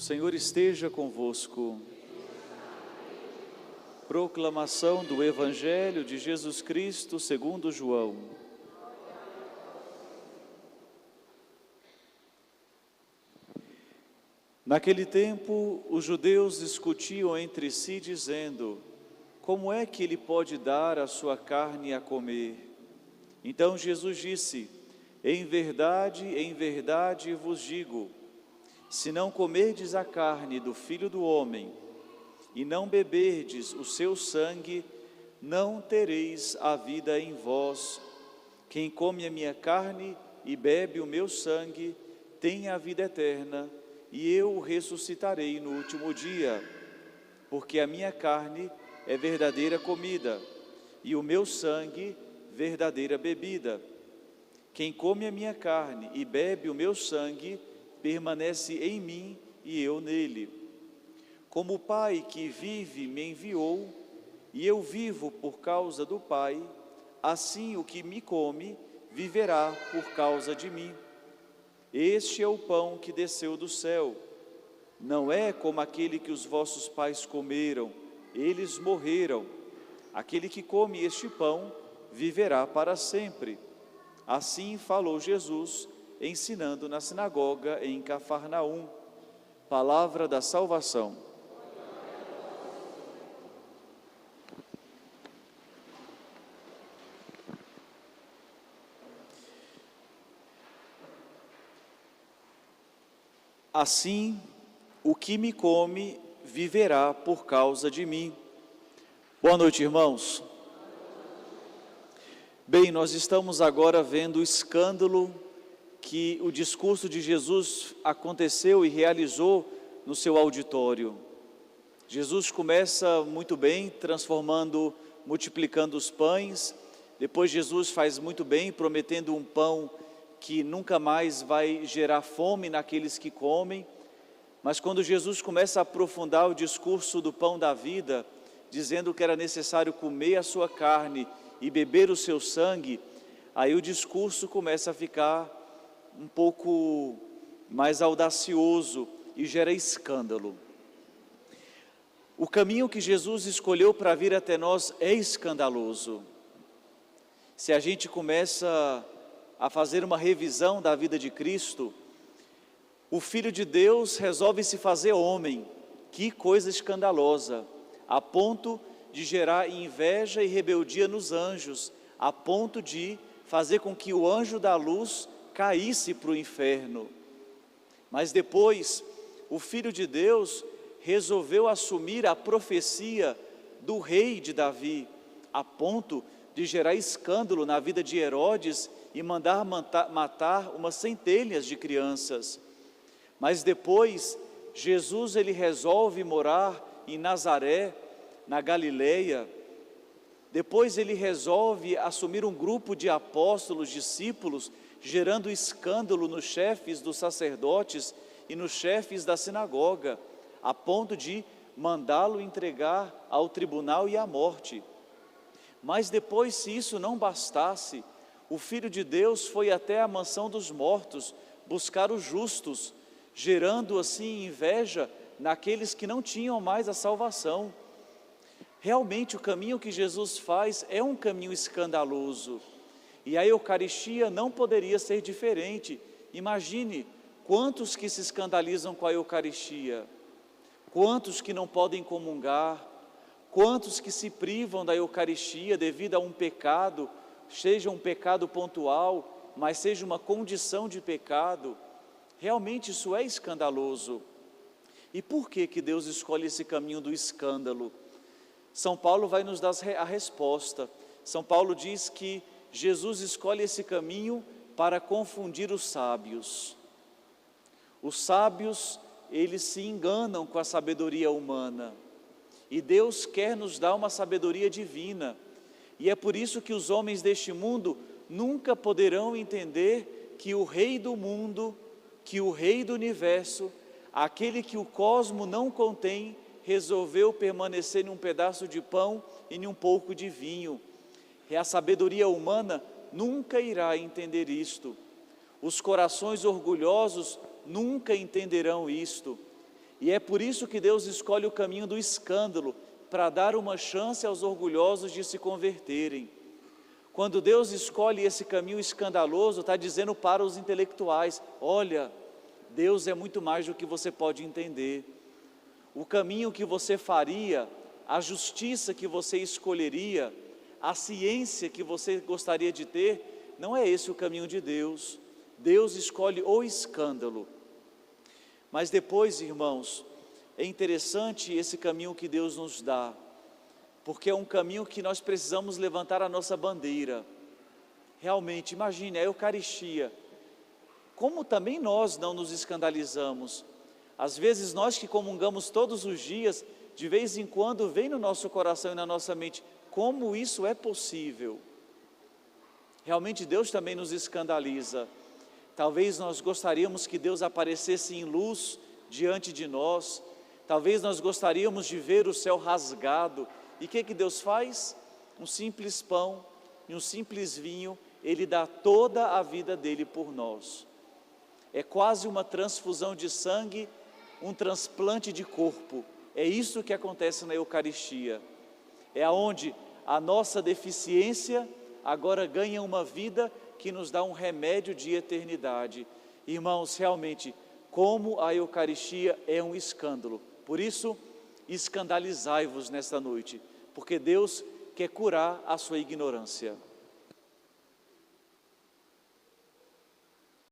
O Senhor esteja convosco. Proclamação do Evangelho de Jesus Cristo segundo João. Naquele tempo, os judeus discutiam entre si, dizendo: como é que ele pode dar a sua carne a comer? Então Jesus disse: em verdade vos digo, se não comerdes a carne do Filho do Homem e não beberdes o seu sangue, não tereis a vida em vós. Quem come a minha carne e bebe o meu sangue tem a vida eterna, e eu o ressuscitarei no último dia. Porque a minha carne é verdadeira comida, e o meu sangue verdadeira bebida. Quem come a minha carne e bebe o meu sangue permanece em mim e eu nele. Como o Pai que vive me enviou, e eu vivo por causa do Pai, assim o que me come viverá por causa de mim. Este é o pão que desceu do céu. Não é como aquele que os vossos pais comeram, eles morreram. Aquele que come este pão viverá para sempre. Assim falou Jesus, ensinando na sinagoga em Cafarnaum. Palavra da salvação. Assim, o que me come viverá por causa de mim. Boa noite, irmãos. Bem, nós estamos agora vendo o escândalo que o discurso de Jesus aconteceu e realizou no seu auditório. Jesus começa muito bem, multiplicando os pães. Depois Jesus faz muito bem, prometendo um pão que nunca mais vai gerar fome naqueles que comem. Mas quando Jesus começa a aprofundar o discurso do pão da vida, dizendo que era necessário comer a sua carne e beber o seu sangue, aí o discurso começa a ficar um pouco mais audacioso e gera escândalo. O caminho que Jesus escolheu para vir até nós é escandaloso. Se a gente começa a fazer uma revisão da vida de Cristo, o Filho de Deus resolve se fazer homem. Que coisa escandalosa, a ponto de gerar inveja e rebeldia nos anjos, a ponto de fazer com que o anjo da luz caísse para o inferno. Mas depois, o Filho de Deus resolveu assumir a profecia do rei de Davi, a ponto de gerar escândalo na vida de Herodes e mandar matar umas centenas de crianças. Mas depois, Jesus ele resolve morar em Nazaré, na Galileia. Depois ele resolve assumir um grupo de apóstolos, discípulos, gerando escândalo nos chefes dos sacerdotes e nos chefes da sinagoga, a ponto de mandá-lo entregar ao tribunal e à morte. Mas depois, se isso não bastasse, o Filho de Deus foi até a mansão dos mortos buscar os justos, gerando assim inveja naqueles que não tinham mais a salvação. Realmente o caminho que Jesus faz é um caminho escandaloso, e a Eucaristia não poderia ser diferente. Imagine quantos que se escandalizam com a Eucaristia, quantos que não podem comungar, quantos que se privam da Eucaristia devido a um pecado, seja um pecado pontual, mas seja uma condição de pecado. Realmente isso é escandaloso. E por que que Deus escolhe esse caminho do escândalo? São Paulo vai nos dar a resposta. São Paulo diz que Jesus escolhe esse caminho para confundir os sábios. Os sábios, eles se enganam com a sabedoria humana. E Deus quer nos dar uma sabedoria divina. E é por isso que os homens deste mundo nunca poderão entender que o Rei do mundo, que o Rei do universo, aquele que o cosmo não contém, resolveu permanecer em um pedaço de pão e em um pouco de vinho. E a sabedoria humana nunca irá entender isto. Os corações orgulhosos nunca entenderão isto. E é por isso que Deus escolhe o caminho do escândalo, para dar uma chance aos orgulhosos de se converterem. Quando Deus escolhe esse caminho escandaloso, está dizendo para os intelectuais: olha, Deus é muito mais do que você pode entender. O caminho que você faria, a justiça que você escolheria, a ciência que você gostaria de ter, não é esse o caminho de Deus. Deus escolhe o escândalo. Mas depois, irmãos, é interessante esse caminho que Deus nos dá, porque é um caminho que nós precisamos levantar a nossa bandeira. Realmente, imagine a Eucaristia, como também nós não nos escandalizamos. Às vezes nós que comungamos todos os dias, de vez em quando vem no nosso coração e na nossa mente, como isso é possível? Realmente Deus também nos escandaliza. Talvez nós gostaríamos que Deus aparecesse em luz diante de nós, talvez nós gostaríamos de ver o céu rasgado. E o que Deus faz? Um simples pão e um simples vinho, Ele dá toda a vida dele por nós. É quase uma transfusão de sangue, um transplante de corpo. É isso que acontece na Eucaristia. É aonde a nossa deficiência agora ganha uma vida que nos dá um remédio de eternidade. Irmãos, realmente, como a Eucaristia é um escândalo. Por isso, escandalizai-vos nesta noite, porque Deus quer curar a sua ignorância.